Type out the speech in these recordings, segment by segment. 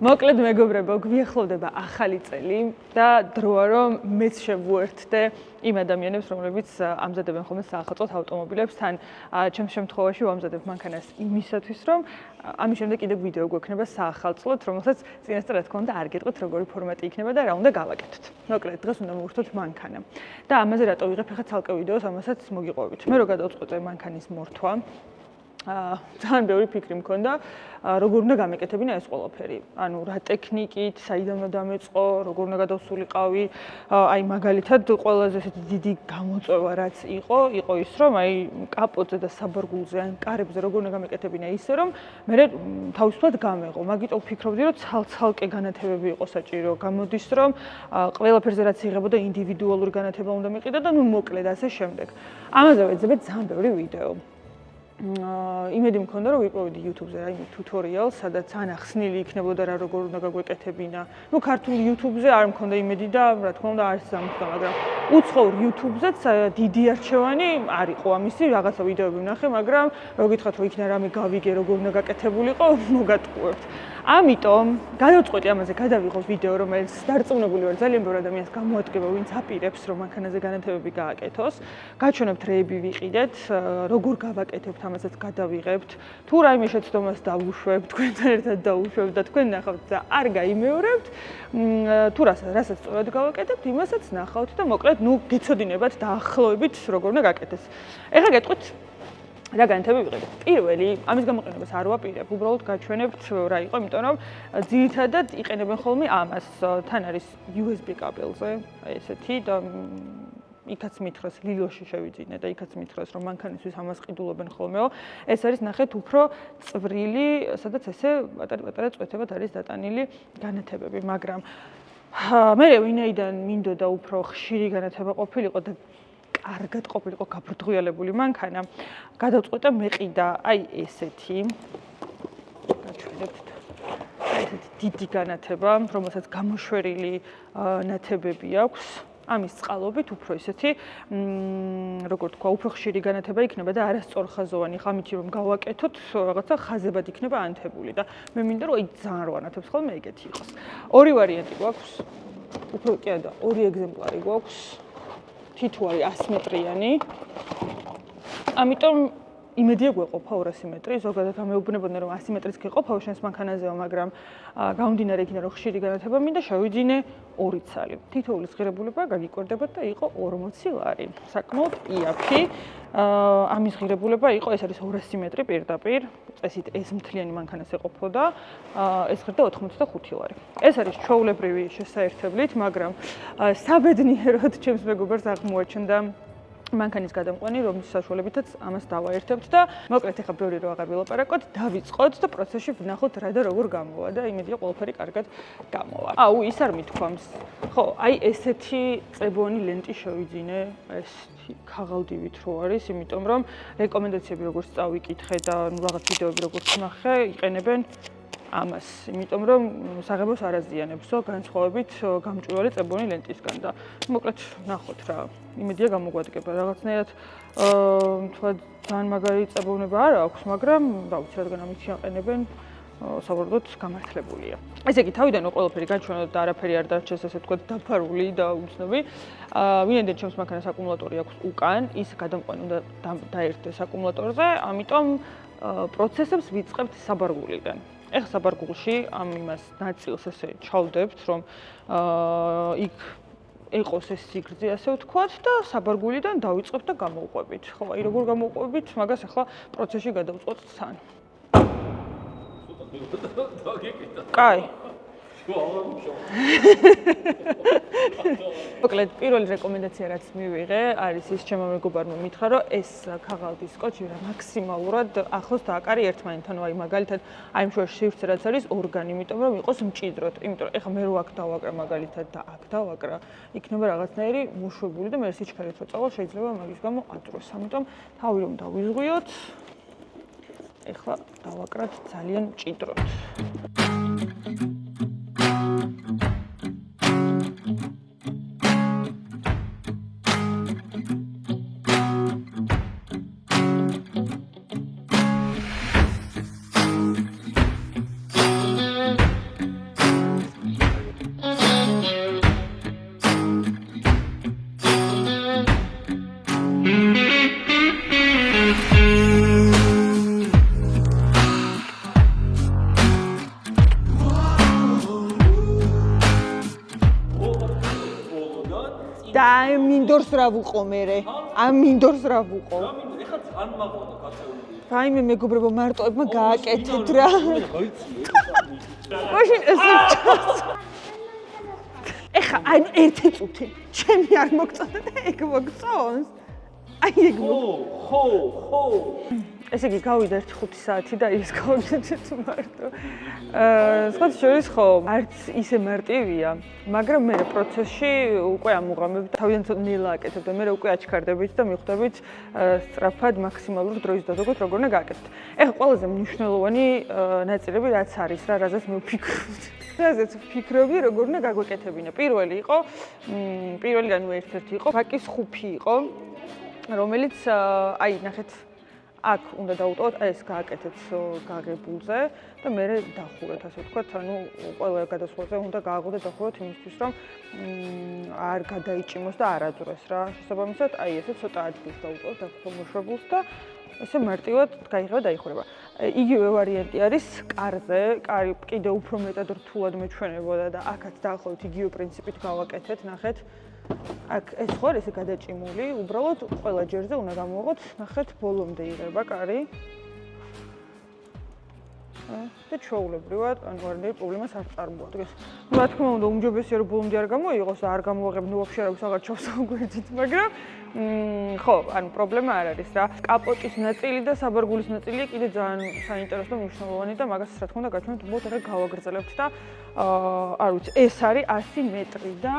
მოკლედ მეგობრებო, გვიახლოვდება ახალი წელი და დროა რომ მეც შევუერთდე იმ ადამიანებს, რომლებიც ამზადებენ ხოლმე საახალწლოდ ავტომობილებს, თან ჩემს შემთხვევაში ვამზადებ მანქანას იმისათვის, რომ ამის შემდეგ კიდევ ვიდეო გვექნება საახალწლოდ, რომელსაც წინასწარ რა თქმა უნდა არ გეტყვით როგორი ფორმატი იქნება და რა უნდა გავაკეთოთ. მოკლედ დღეს უნდა მოვურთოთ მანქანა. და ამაზე რატო ვიღებ ახლა ცალკე ვიდეოს, ამასაც მოგიყვებით. მე რო გადავწყვეტე მანქანის მორთვა, ძალიან ბევრი ფიქრი მქონდა, როგორ უნდა გამეკეთებინა ეს ყველაფერი. ანუ რა ტექნიკით, საიდან უნდა დამეწყო, როგორ უნდა გადავსულიყავი. აი მაგალითად ყველაზე ესეთი დიდი გამოწვევა რაც იყო ის რომ აი კაპოტზე და საბარგულზე ან კარებზე როგორ უნდა გამეკეთებინა ისე რომ მე თავისუფლად გამეღო. მაგიტომ ვფიქრობდი რომ ცალ-ცალკე განათებები იყო საჭირო. გამოდის რომ ყველაფერზე რაც იღებოდა ინდივიდუალური განათება უნდა მიყიდა და ნუ მოკლედ ასე შემდეგ. ამაზე ვეძებეთ ძალიან ბევრი ვიდეო. იმედი მქონდა რომ ვიპოვიდი YouTube-ზე რაიმე ტუტორიალს, სადაც ან ახსნილი იქნებოდა რა როგორ უნდა გაგვეკეთებინა. ნუ ქართულ YouTube-ზე არ მქონდა იმედი და რა თქმა უნდა არც ამხდა, მაგრამ უცხოურ YouTube-ზეც დიდი არჩევანი არ იყო ამისი, რაღაცა ვიდეოები ვნახე, მაგრამ რო გითხრათ რომ იქნა რამე გავიგე როგორ უნდა გაკეთებულიყო, მოგატყუებთ. ამიტომ გადავწყვეტი ამაზე გადავიღო ვიდეო, რომელიც დარწმუნებული ვარ ძალიან ბევრ ადამიანს გამოადგება, ვინც აპირებს რომ მანქანაზე განათებები გააკეთოს. გაჩვენებთ რეები ვიყიდეთ, როგორ გავაკეთებთ ამასაც გადავიღებთ. თუ რაიმე შეცდომას დავუშვებთ, თქვენთან ერთად დავუშვებთ და თქვენ ნახავთ და არ გაიმეორებთ, თუ რასაც სწორად გავაკეთებთ, იმასაც ნახავთ და მოკლედ ნუ გეცოდინებათ დაახლოებით როგორ უნდა გაკეთდეს. ეხლა გეტყვით რა განათებები ვიყიდეთ. პირველი, ამის გამოყენებას არ ვაპირებ, უბრალოდ გაჩვენებთ რა იყო, იმიტომ რომ ძირითადად იყენებენ ხოლმე ამას. თან არის USB კაბელზე, აი ესეთი და იქაც მითხრას ლილოში შევიძინე და იქაც მითხრას რომ მანქანისთვის ამას ყიდულობენ ხოლმეო. ეს არის ნახეთ უფრო წვრილი, სადაც ესე პატარ-პატარა წვეთებად არის დატანილი განათებები, მაგრამ მე ვინაიდან მინდოდა უფრო ხშირი განათება ყოფილიყო და კარგად ყოფილიყო გაბრდღიალებული მანქანა, გადავწყვეტე მეყიდა აი ესეთი. გაჩვენებთ. ესეთი დიდი განათება, რომელსაც გამოშვერილი ნათებები აქვს. ამის წყალობით უფრო ისეთი, როგორ თქვა, უფრო ხშირი განათება იქნება და არასწორხაზოვანი, ხამითი რომ გავაკეთოთ, რაღაცა ხაზებად იქნება ანთებული და მე მინდა რომ აი ძალიან რო ანათებს ხოლმე ეგეთი იყოს. ორი ვარიანტი გვაქვს. უფრო კი არა, ორი ეგზემპლარი გვაქვს. თითო არის ასიმეტრიანი. ამიტომ იმედია გვეყოფა 200 მეტრი, ზოგადად ამეუბნებოდნენ რომ 100 მეტრიც გეყოფაო შენს მანქანაზეო, მაგრამ გამომდინარე იქიდან რომ ხშირი განათება მინდა შევიძინე 2 ცალი. თითოეულის ღირებულება გაგიკვირდებათ და იყო 40 ლარი. საკმაოდ იაფი. ამის ღირებულება იყო, ეს არის 200 მეტრი პირდაპირ, წესით ეს მთლიანი მანქანას ეყოფოდა, ეს ღირდა 85 ლარი. ეს არის ჩვეულებრივი შესაერთებლით, მაგრამ საბედნიეროდ ჩემს მეგობარს აღმოაჩნდა მანქანის გადამყვანი, რომლის საშუალებითაც ამას დავაერთებთ და მოკლედ ახლა ბევრი რო აღარ ვილაპარაკოთ, დავიწყოთ და პროცესში ვნახოთ რა და როგორ გამოვა და იმედია ყველაფერი კარგად გამოვა. აუ, ის არ მithქვამს. ხო, აი ესეთი წებოვანი ლენტი შევიძინე, ეს ქაღალდივით რო არის, იმიტომ რომ რეკომენდაციები როგორც წავიკითხე და რაღაც ვიდეოები როგორც ვნახე, იყენებენ ამას, იმიტომ რომ საღებავს არ აზიანებსო, განსხვავებით გამჭვირვალე წებოვანი ლენტისგან და მოკლედ ნახოთ რა. იმედია გამოგვადგება რაღაცნაირად თქვა ძალიან მაგარი წებოვნება არ აქვს, მაგრამ რა ვიცი რადგან ამით შეაყენებენ, საბოლოოდ გამართლებულია. ესე იგი თავიდან ყველაფერი გაჩვენოთ და არაფერი არ დარჩეს ესე თქვა დაფარული და უცნობი. ვინაიდან ჩემს მანქანას აკუმულატორი აქვს უკან, ის გადამყვანი უნდა დაერთდეს აკუმულატორზე, ამიტომ პროცესებს ვიწყებთ საბარგულიდან. ეხლა საბარგულში ამ იმას ნაწილს ესე ჩავდებთ, რომ იქ ეყოს ეს სიგრძე, ასე ვთქვათ და საბარგულიდან დავიწყებთ და გამოვყვებით. ხო, აი როგორ გამოვყვებით, მაგას ახლა პროცესში გადავწყვეტ თან. კაი. მოკლედ პირველი რეკომენდაცია რაც მივიღე არის ის ჩემო მეგობარმა მითხრა რომ ეს ქაღალდის სკოჩი რა მაქსიმალურად ახლოს დააკარი ერთმანეთთან, აი მაგალითად აი ამ შუაში სივრცე რაც არის ორგანი, იმიტომ რომ იყოს მჭიდროდ, იმიტომ რომ ეხლა მე რო აქ დავაკრა მაგალითად და აქ დავაკრა, იქნება რაღაცნაირი მოშვებული და მე სიჩქარით რო წავალ შეიძლება მაგის გამო ატროს. ამიტომ თავი რომ დავიზღვიოთ, ეხლა დავაკრათ ძალიან მჭიდროდ. მინდორს რა ვუყო მე? ამ მინდორს რა ვუყო? რა მინდა? ეხლა თან მაყავდა გაწეული. რაიმე მეგობრებო მარტოებმა გააკეთეთ რა. მაშინ ესე ეხა აი ერთი წუთი ჩემი არ მოგწონდა და ეგ მოგწონს. აი ეგ ხო. ესე იგი გავიდა 1-5 საათი და ის გავაკეთეთ მარტო. სხვა შორის ხო, არც ისე მარტივია, მაგრამ მე პროცესში უკვე ამუღამებ, თავიდან ცოტა ნელა აკეთებ და მე უკვე აჩქარდებით და მიხვდებით სწრაფად მაქსიმალურ დროის დადაგოთ როგორ უნდა გააკეთოთ. ეხლა ყველაზე მნიშვნელოვანი ნაწილები რაც არის რა, რაზეც მე ვფიქრობდი. რაზეც ვფიქრობდი, როგორ უნდა გაგვეკეთებინა. პირველი იყო, პირველგანვე ერთ-ერთი იყო, ფაკის ხუფი იყო, რომელიც აი ნახეთ აქ უნდა დავუტოვოთ, ეს გააკეთეთ გაღებულზე და მე დახურეთ, ასე ვთქვათ, ანუ ყველა გადასვლაზე უნდა გააღო და დახუროთ იმისთვის, რომ არ გადაიჭიმოს და არ აძვრეს რა. შესაბამისად, აი ესე ცოტა ადგილს დავუტოვოთ აქ მოშვებულს და ესე მარტივად გაიღება და დაიხურება. იგივე ვარიანტი არის კარზე, კარი კიდე უფრო მეტად რთულად მეჩვენებოდა და აქაც დაახლოებით იგივე პრინციპით გავაკეთეთ, ნახეთ. აქ ეს ხო არის გადაჭიმული, უბრალოდ ყველა ჯერზე უნდა გამოვაღოთ, ნახეთ, ბოლომდე იღება კარი. და ჩვეულებრივად, ანუ არანაირი პრობლემას არ წარმოადგენს. რა თქმა უნდა, უმჯობესია რომ ბოლომდე არ გამოიღოს და არ გამოვაღებნო ვაფშე არავის აღარ ჩავსაუბრეთ, მაგრამ ხო, ანუ პრობლემა არ არის რა. კაპოტის ნაწილი და საბარგულის ნაწილია კიდე ძალიან საინტერესო და მნიშვნელოვანი და მაგას რა თქმა უნდა გაჩვენებთ, უბრალოდ არა გავაგრძელებთ და არ ვიცი, ეს არის 100 მეტრი და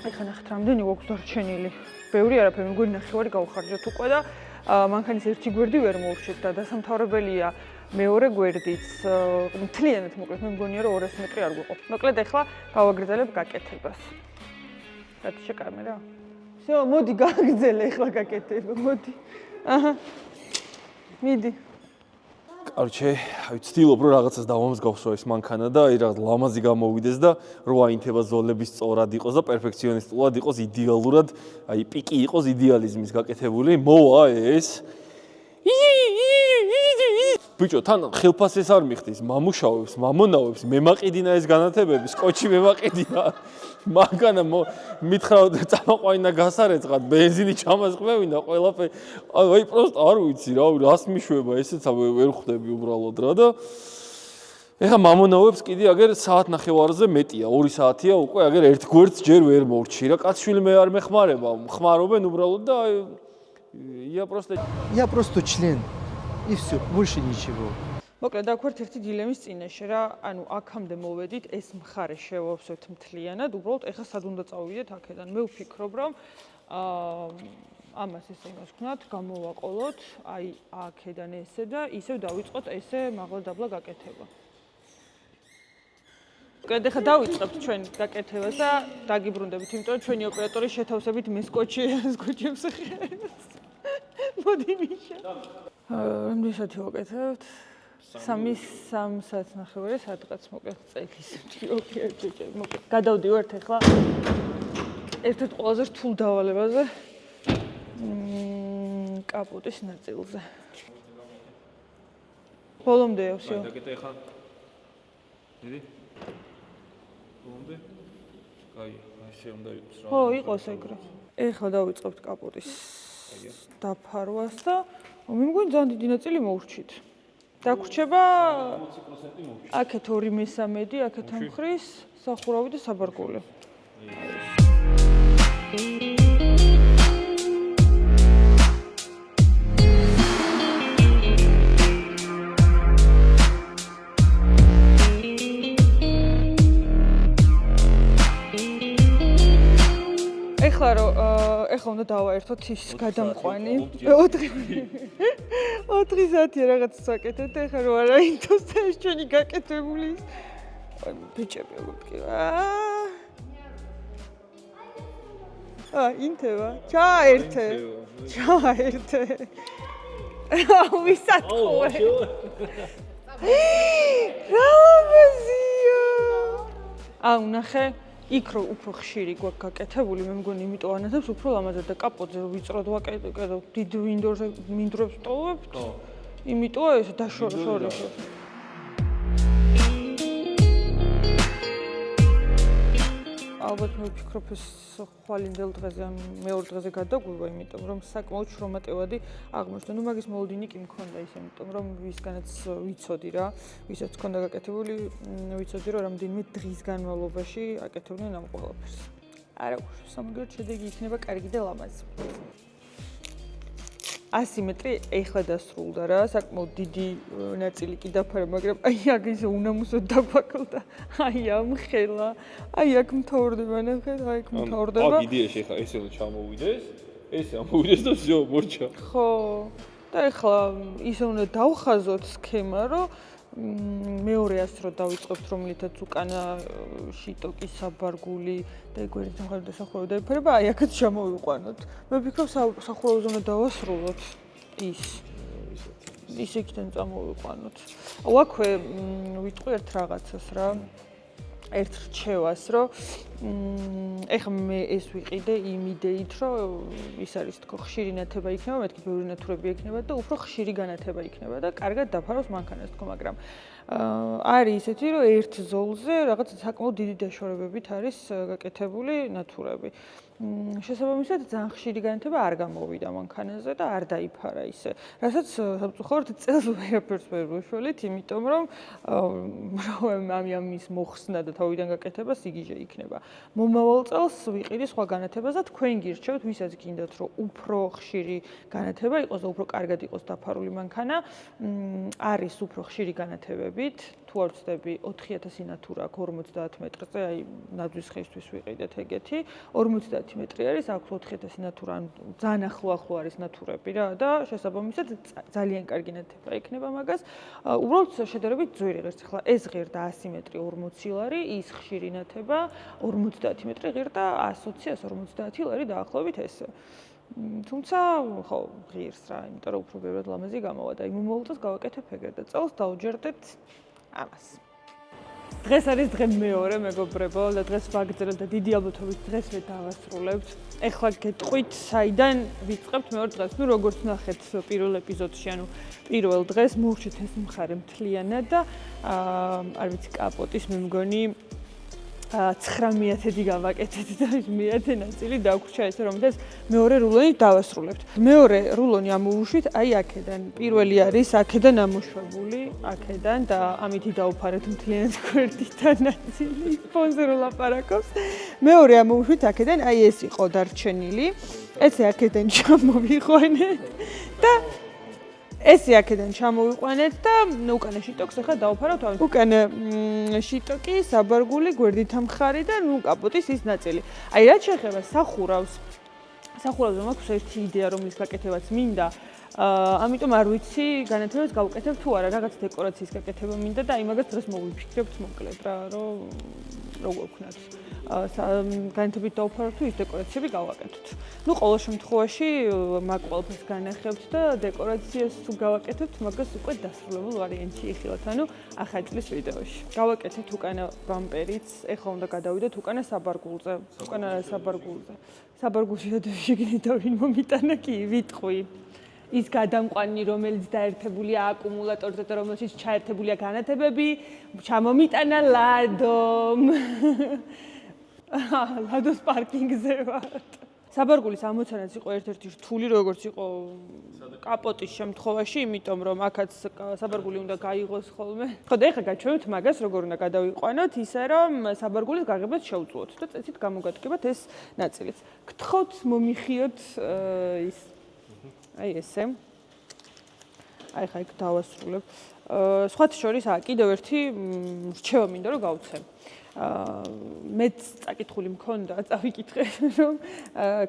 ეხლა ნახეთ რამდენი გვაქვს დარჩენილი. ბევრი არაფერი, მე მგონი ნახევარი გავხარჯოთ უკვე და მანქანის ერთი გვერდი ვერ მოვრჩით და დასამთავრებელია მეორე გვერდიც მთლიანად მოკლედ მე მგონია რომ 200 მეტრი არ გვიყო. მოკლედ ეხლა გავაგრძელებ გაკეთებას. რაც შეკამერა? всё, მოდი გააგრძელე ეხლა გაკეთება, მოდი. აჰა. მიდი. Короче, ვცდილობ რომ რაღაცას დავამსგავსო ეს მანქანა და აი რაღაც ლამაზი გამოვიდეს და რო აინთება ზოლები სწორად იყოს და პერფექციონისტულად იყოს იდეალურად, აი პიკი იყოს იდეალიზმის გაკეთებული. მოვა ეს. ბიჭო, თან ხელფასეს არ მიხდის, მამუშავებს, მამონავებს, მემაყიდინა ეს განათებები, სკოჩი მემაყიდინა. მანქანა მითხრა წამაყვაინა გასარეცხად, ბენზინი ჩამასხმევინა ყველაფერი. აი პროსტ არ ვიცი რა, რას მიშვება ესეც ვერ ხვდები უბრალოდ რა და ეხა მამონავებს კიდე აგერ საათ ნახევარზე მეტია, 2 საათია უკვე აგერ ერთ გვერდს ჯერ ვერ მორჩი რა, კაცშვილი მე არ მეხმარება, ხმარობენ უბრალოდ და я просто член и всё, больше ничего. მოკლედ აქ ვართ ერთი დილემის წინაშე რა, ანუ აქამდე მოვედით, ეს მხარე შევავსოთ მთლიანად, უბრალოდ ეხლა სად უნდა წავიდეთ აქედან. მე ვფიქრობ, რომ ამას ესე იმას ვქნათ, გამოვაყოლოთ, აი აქედან ესე და ისევ დავიწყოთ ესე მაღლა-დაბლა გაკეთება. მოკლედ ეხლა დავიწყებთ ჩვენ გაკეთებას და დაგიბრუნდებით, იმიტომ რომ ჩვენი ოპერატორი შეთავსებით მე სკოჩებს ახერებს. მოდი მიშა. რამდენი საათი ვაკეთებთ? 3 საათს ნახევარი სადღაც მოკლედ წელის მოკლედ გადავდივართ ახლა ერთ-ერთ ყველაზე რთულ დავალებაზე კაპოტის ნაწილზე. ბოლომდეა всё. დაკეთე ახლა. დიდი? ბოლომდე? კაი, ესე უნდა იყოს რა. ხო, იყოს ეგრე. ეხლა დავიწყებთ კაპოტის დაფარვას და მე მგონი ძალიან დიდი ნაწილი მოვრჩით. დაგვრჩება 20% მოვჭი. აქეთ 2/3, აქეთ ამხრის სახურავი და საბარგული. ეხლა უნდა დავაერთოთ ის გადამყვანი 4 საათია რაღაც ვაკეთებთ, ეხლა რო არა ინთოს და ეს ჩვენი გაკეთებული ის ბიჭები როგორ ინთება ჩაერთე ვისათხოვე რა ლამაზია ნახე იქ რო უფრო ხშირი გვაქვს გაკეთებული, მე მგონი იმიტომ ანათებს უფრო ლამაზად და კაპოტზე რო ვიწროდ ვაკეთებ, დიდ მინდვრებს ტოვებთ. იმიტომ ეს დაშორიშორებს. ალბათ მე ვფიქრობ ეს ხვალინდელ დღეზე ან მეორე დღეზე გადაგვივა, იმიტომ რომ საკმაოდ შრომატევადი აღმოჩნდა. ნუ მაგის მოლოდინი კი მქონდა ის, იმიტომ რომ ვისგანაც ვიცოდი რა, ვისაც ჰქონდა გაკეთებული, ვიცოდი რომ რამდენიმე დღის განმავლობაში აკეთებდნენ ამ ყველაფერს. არა, სამაგიეროდ შედეგი იქნება კარგი და ლამაზი. 100 მეტრი ეხლა დასრულდა რა, საკმაოდ დიდი ნაწილი კი დაფარა, მაგრამ აი აქ ისე უნამუსოდ დაგვაკლდა. აი ამ ხელა, აი აქ მთავრდება ნახე, აი აქ მთავრდება. აქ იდეაში ხა ესე უნდა ჩამოვიდეს, ესე ამოვიდეს და всё, მორჩა. ხო. და ეხლა ისე უნდა დავხაზოთ სქემა, რომ მეორე ასე რომ დავიწყებთ, რომლითაც უკანა შიტოკი, საბარგული და გვერდით მხარეს და სახურავი დაიფარება, აი აქაც ჩამოვიყვანოთ. მე ვფიქრობ სახურავზე უნდა დავასრულოთ ის იქიდან წამოვიყვანოთ. აუ აქვე ვიტყვი ერთ რაღაცას რა. ერთ რჩევას, რომ ეხლა მე ეს ვიყიდე იმ იდეით, რომ ის არის თქო ხშირი ნათება იქნება, მეთქი ბევრი ნათურები იქნება და უფრო ხშირი განათება იქნება და კარგად დაფარავს მანქანას თქო, მაგრამ არის ისეთი, რომ ერთ ზოლზე რაღაც საკმაოდ დიდი დაშორებებით არის გაკეთებული ნათურები. შესაბამისად ძალიან ხშირი განათება არ გამოვიდა მანქანაზე და არ დაიფარა ისე. რასაც სამწუხაროდ წელს ვერაფერს ვერ ვეშველით, იმიტომ რომ ამის მოხსნა და თავიდან გაკეთება სიგიჟე იქნება. მომავალ წელს ვიყიდი სხვა განათებას და თქვენ გირჩევთ, ვისაც გინდათ, რომ უფრო ხშირი განათება იყოს და უფრო კარგად იყოს დაფარული მანქანა, არის უფრო ხშირი განათებებით, თუ არ ვცდები 4000 ნათურა აქვს 50 მეტრზე, აი ნაძვის ხეისთვის ვიყიდეთ ეგეთი, 50 მეტრი არის, აქვს 4000 ნათურა, ან ძალიან ახლო არის ნათურები რა და შესაბამისად ძალიან კარგი ნათება იქნება მაგას. უბრალოდ შედარებით ძვირი ღირს. ახლა ეს ღირდა 100 მეტრი 40 ლარი, ის ხშირი ნათება 50 მეტრი ღირდა 120-150 ლარი დაახლოებით ესე. თუმცა ხო ღირს რა, იმიტომ რომ უფრო ბევრად ლამაზი გამოვა და იმ მომავალ წელს გავაკეთებ ეგრე და წელს დავჯერდეთ ამას. დღეს არის დღე მეორე მეგობრებო და დღეს ვაგრძელებთ და დიდი ალბათობით დღესვე დავასრულებთ. ეხლა გეტყვით, საიდან ვიწყებთ მეორე დღეს. ნუ როგორც ნახეთ პირველ ეპიზოდში, ანუ პირველ დღეს მოვჩეთ ეს მხარე მთლიანად და არ ვიცი კაპოტის მე მგონი 900-ი გავაკეთეთ და ის მეათე ნაწილი დაგვრჩა ესე რომ ეს მეორე რულონი დავასრულებთ. მეორე რულონი ამოვუშვით აი აქედან. პირველი არის აქედან ამოშვებული, აქედან და ამითი დავუფარეთ მთლიანად გვერდითა ნაწილი სპონსორულ ლაპარაკობს. მეორე ამოვუშვით აქედან, აი ეს იყო დარჩენილი. ესე აქედან ჩამოვიყვანეთ და ესე აქედან ჩამოვიყვანეთ და უკანა შიტოკს ახლა დავუფარავთ. უკანა შიტოკი, საბარგული, გვერდითა მხარი და ნუ კაპოტის ის ნაწილი. აი რაც შეეხება სახურავზე მაქვს ერთი იდეა, რომლის გაკეთებაც მინდა. ამიტომ არ ვიცი, განათებას გავუკეთებ თუ არა, რაღაც დეკორაციის გაკეთება მინდა და აი მაგას დღეს მოვიფიქრებთ მოკლედ რა, რომ როგორ ვქნათ. განათებით დავუფარავთ თუ ის დეკორაციები გავაკეთოთ. ნუ ყოველ შემთხვევაში მაგ ყველაფერს განახებთ და დეკორაციას თუ გავაკეთებთ, მაგას უკვე დასრულებულ ვარიანტში იხილოთ, ანუ ახალი წლის ვიდეოში. გავაკეთეთ უკანა ბამპერიც, ეხლა უნდა გადავიდეთ უკანა საბარგულზე. უკანა საბარგულზე. საბარგულში შეგინეთ და ვინ მომიტანა კი ვიტყვი. ის გადამყვანი, რომელიც დაერთებულია აკუმულატორზე და რომელშიც ჩაერთებულია განათებები, ჩამომიტანა ლადომ. ლადოს პარკინგზე ვართ. საბარგულის ამოცანაც იყო ერთ-ერთი რთული, როგორც იყო კაპოტის შემთხვევაში, იმიტომ რომ აქაც საბარგული უნდა გაიღოს ხოლმე. ხო და ეხლა გაჩვენებთ მაგას, როგორ უნდა გადავიყვანოთ, ისე რომ საბარგულის გაღებაც შევწუოთ და წესით გამოგადგებათ ეს ნაწილიც. გთხოვთ მომიხიოთ ის აი ესე. აი ხა იქ დავასრულებ. სხვათა შორის კიდევ ერთი რჩევა მინდა რომ გავცე. მეც წაკითხული მქონდა, წავიკითხე, რომ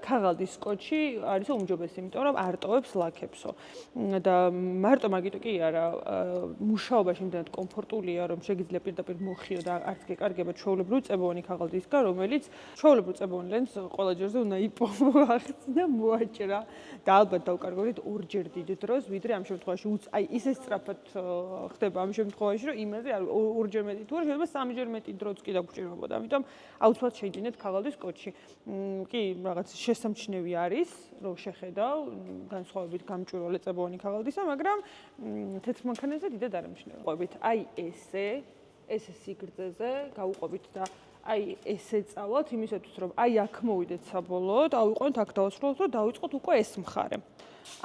ქაღალდის სკოტჩი არის უმჯობესი, იმიტომ რომ არ ტოვებს ლაქებსო. და მარტო მაგიტო კი არა, მუშაობაში იმდენად კომფორტულია, რომ შეგიძლია პირდაპირ მოხიო და არც გეკარგება ჩვეულებრივი წებოვანი ქაღალდისგან, რომელიც ჩვეულებრივ წებოვან ლენტს ყველა ჯერზე უნდა იპოვო ახსნა მოაჭრა და ალბათ დავკარგოთ ორჯერ დიდ დროს, ვიდრე ამ შემთხვევაში აი ისე სწრაფად ხდება ამ შემთხვევაში, რომ იმაზე არ ორჯერ მეტი თუ არ შეიძლება სამჯერ მეტი დროც კი დაგჭირებოდა. ამიტომ აუცილებლად შეიძინეთ ქაღალდის სკოტჩი. კი, რაღაც შესამჩნევი არის, რომ შეხედავ განსხვავებით გამჭვირვალე წებოვანი ქაღალდისა, მაგრამ თეთრ მანქანაზე დიდად არ ემჩნევა. აი ესე სიგრძეზე გავუყვებით და აი ესე წავალთ იმისათვის რომ აი აქ მოვიდეთ საბოლოოდ, ავიყვანოთ აქ დავასრულოთ და დავიწყოთ უკვე ეს მხარე.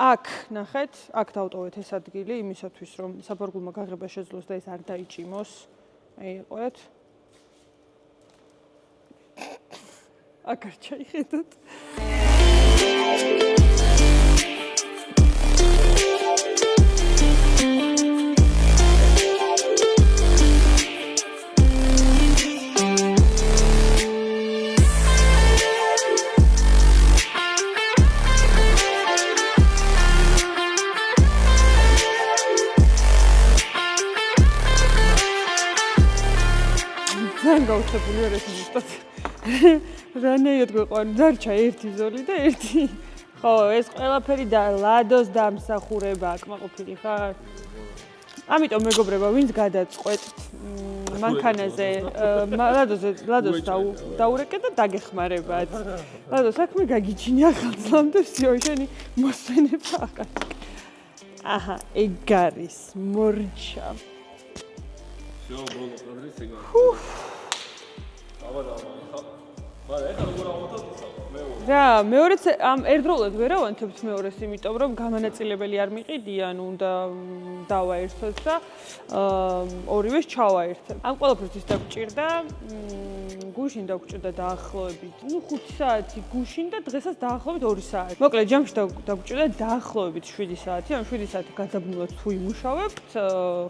აქ ნახეთ, აქ დავტოვეთ ეს ადგილი იმისათვის რომ საფარგულმა გაღება შეძლოს და ეს არ დაიჭიმოს. აი ყვეთ. აქ არ ჩაიხედოთ. გაუჩებული არ ეს მისტოთ. რანაირად გვეყვანი დარჩა ერთი ზოლი და ერთი. ხო, ეს ყველაფერი და ლადოს დამსახურება აკმაყოფილი ხარ? ამიტომ მეგობრებო, ვინც გადაწყვეტთ მანქანაზე, ლადოს დაურეკეთ და დაგეხმარებათ. ლადო, საქმე გაგიჩინე ახალწლამდე, всё, შენი მოსვენება ახალ. აჰა, ეგ არის მორჩა. всё, ბოლო კადრის ეგ არის. რა, მეორეც ამ ერთდროულად ვერ ავანთებთ მეორეს, იმიტომ რომ გამანაწილებელი არ მიყიდიან, უნდა დავაერთოთ და ორივეს ჩავაერთებ. ამ ყველაფერს ის დაგჭირდა, გუშინ დაგჭირდა დაახლოებით, 5 საათი გუშინ და დღესაც დაახლოებით 2 საათი. მოკლედ, ჯამში დაგჭირდა დაახლოებით 7 საათი, ამ 7 საათი გადაბმულად თუ იმუშავებთ,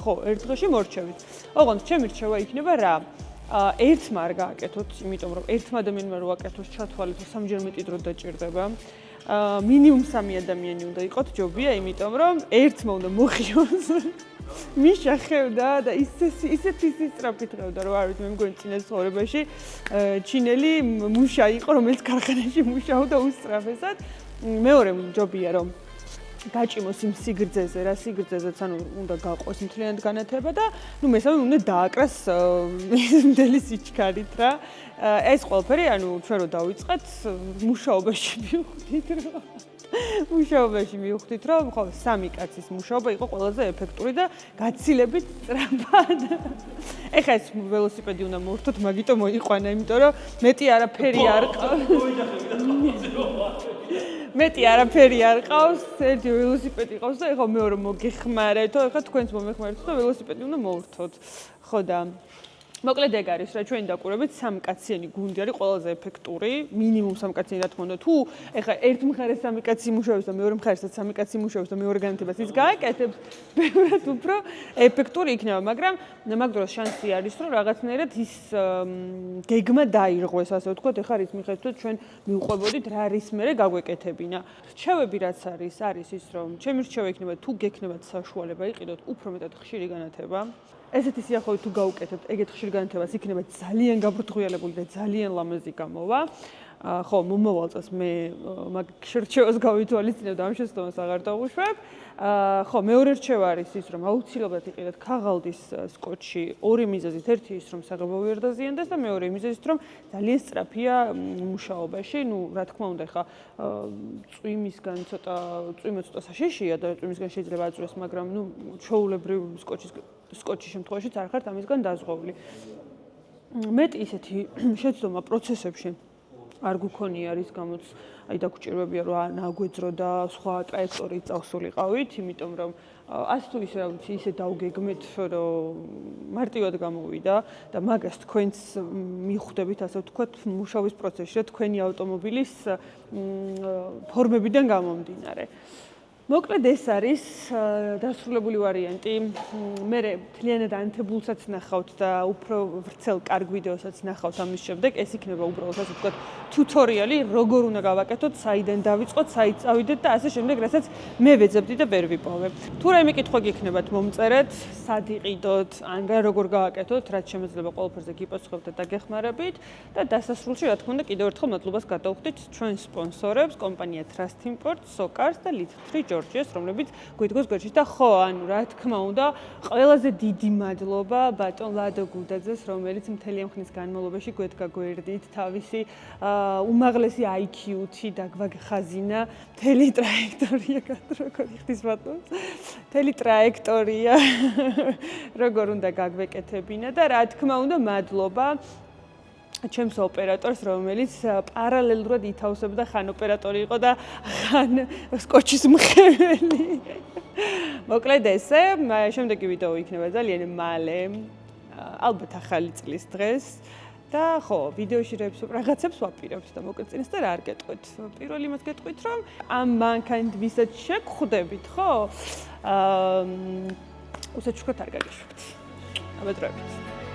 ხო, ერთ დღეში მორჩევით. ოღონდ ჩემი რჩევა იქნება რა? ერთმა არ გააკეთოთ, იმიტომ რომ ერთმა ადამიანმა რო აკეთოს ჩათვალეთ, სამჯერ მეტი დრო დაჭირდება. მინიმუმ 3 ადამიანი უნდა იყოთ ჯობია, იმიტომ რომ ერთმა უნდა მოხიოს. მიშა ხევდა და ისეთი სისწრაფით ხევდა, რომ არ ვიცი, მე მგონი წინა ცხოვრებაში ჩინელი მუშა იყო, რომელიც ქარხანაში მუშაობდა უსწრაფესად. მეორე ჯობია რომ გაჭიმოს იმ სიგრძეზე, რა სიგრძეზეც ანუ უნდა გაყოს მთლიანად განათება და ნუ მესამე უნდა დააკრას მთელი სიჩქარით რა. ეს ყველაფერი ანუ ჩვენ რო დავიწყეთ მუშაობაში მივხვდით რომ ხო 3 კაცის მუშაობა იყო ყველაზე ეფექტური და გაცილებით სწრაფად. ეხლა ეს ველოსიპედი უნდა მოვხდოთ, მაგიტომ მოიყვანა, იმიტომ რომ მეტი არაფერი არ ყავს. მეტი არაფერი არ ყავს, ერთი ველოსიპედი ყავს და ეხლა მეორე მოგეხმარეთო, ეხლა თქვენც მომეხმარეთო და ველოსიპედი უნდა მოვხდოთ. ხო და მოკლედ ეგ არის რა ჩვენი დაკვირვებით 3 კაციანი გუნდი არის ყველაზე ეფექტური, მინიმუმ 3 კაციანი რა თქმა უნდა. თუ ეხლა ერთ მხარეს 3 კაცი მუშაობს და მეორე მხარესაც 3 კაცი მუშაობს და მეორე განათებას ის გააკეთებს, ბევრად უფრო ეფექტური იქნება, მაგრამ მაგ დროს შანსი არის რომ რაღაცნაირად ის გეგმა დაირღვეს, ასე ვთქვათ, ეხლა რის მიხედვით ჩვენ მივყვებოდით რა არის მერე გაგვეკეთებინა. რჩევები რაც არის ის რომ ჩემი რჩევა იქნება თუ გექნებათ საშუალება იყიდოთ უფრო მეტად ხშირი განათება. ესეთი სიახლოვე თუ გაუკეთებთ ეგეთ ხშირ განათებას იქნება ძალიან გაბრწყინვალებული და ძალიან ლამაზი გამოვა. ხო, მომავალ წელს მე მაგ რჩევას გავითვალისწინებ და ამ შეცდომას აღარ დავუშვებ. ხო, მეორე რჩევა არის ის, რომ აუცილებლად იყიდეთ ქაღალდის სკოტჩი ორი მიზეზით. ერთი ის, რომ საღებავი ვერ დაზიანდეს და მეორე მიზეზით, რომ ძალიან სწრაფია მუშაობაში. ნუ, რა თქმა უნდა, ხა წვიმისგან წვიმა ცოტა საშიშია და წვიმისგან შეიძლება აწვეს, მაგრამ ნუ ჩვეულებრივ სკოტჩის შემთხვევაშიც არ ხართ ამისგან დაზღვეული. მეტი ისეთი შეცდომა პროცესებში არ გქონია რის გამოც აი დაგჭირვებია რომ ნაგვეძრო და სხვა ტრაექტორიით წავსულიყავით, იმიტომ რომ ასე თუ ისე რა ვიცი, ისე დავგეგმეთ, რომ მარტივად გამოვიდა და მაგას თქვენც მიხვდებით, ასე ვთქვათ, მუშაობის პროცესში, თქვენი ავტომობილის ფორმებიდან გამომდინარე. მოკლედ ეს არის დასრულებული ვარიანტი. მე მთლიანად ანთებულსაც ნახავთ და უფრო ვრცელ კარგ ვიდეოსაც ნახავთ ამის შემდეგ. ეს იქნება უბრალოდ ასე ვთქვათ ტუტორიალი, როგორ უნდა გავაკეთოთ, საიდან დავიწყოთ, საით წავიდეთ და ასე შემდეგ, რასაც მე ვეძებდი და ვერ ვიპოვებ. თუ რაიმე კითხვა გიქნებათ, მომწერეთ, სად იყიდოთ, ან როგორ გავაკეთოთ, რაც შემეძლება ყველაფერზე გიპასუხებთ და დაგეხმარებით და დასასრულში რა თქმა უნდა კიდევ ერთხელ მადლობას გადავხდით ჩვენ სპონსორებს, კომპანია Trust Import, Socars და Little ჯორჯიას, რომლებიც გვიდგოს გვერდში და ხო, ანუ რა თქმა უნდა, ყველაზე დიდი მადლობა ბატონ ლადო გუდაძეს, რომელიც მთელი ამ ხნის განმავლობაში გვედგა გვერდით, თავისი უმაღლესი IQ-ით დაგვახაზინა მთელი ტრაექტორია, როგორ იხდის ბატონს, მთელი ტრაექტორია, როგორ უნდა გაგვეკეთებინა და რა თქმა უნდა, მადლობა ჩემს ოპერატორს, რომელიც პარალელურად ითავსებდა ხან ოპერატორი იყო და ხან სკოჩის მხეველი. მოკლედ ესე, შემდეგი ვიდეო იქნება ძალიან მალე, ალბათ ახალი წლის დღეს. და ხო, ვიდეოში რაღაცებს ვაპირებთ და მოკლედ წინასწარ არ გეტყვით. პირველი იმას გეტყვით, რომ ამ მანქანით ვისაც შეგხვდებით, ხო? უსაჩუქრად არ გაგიშვით. აბა დროებით.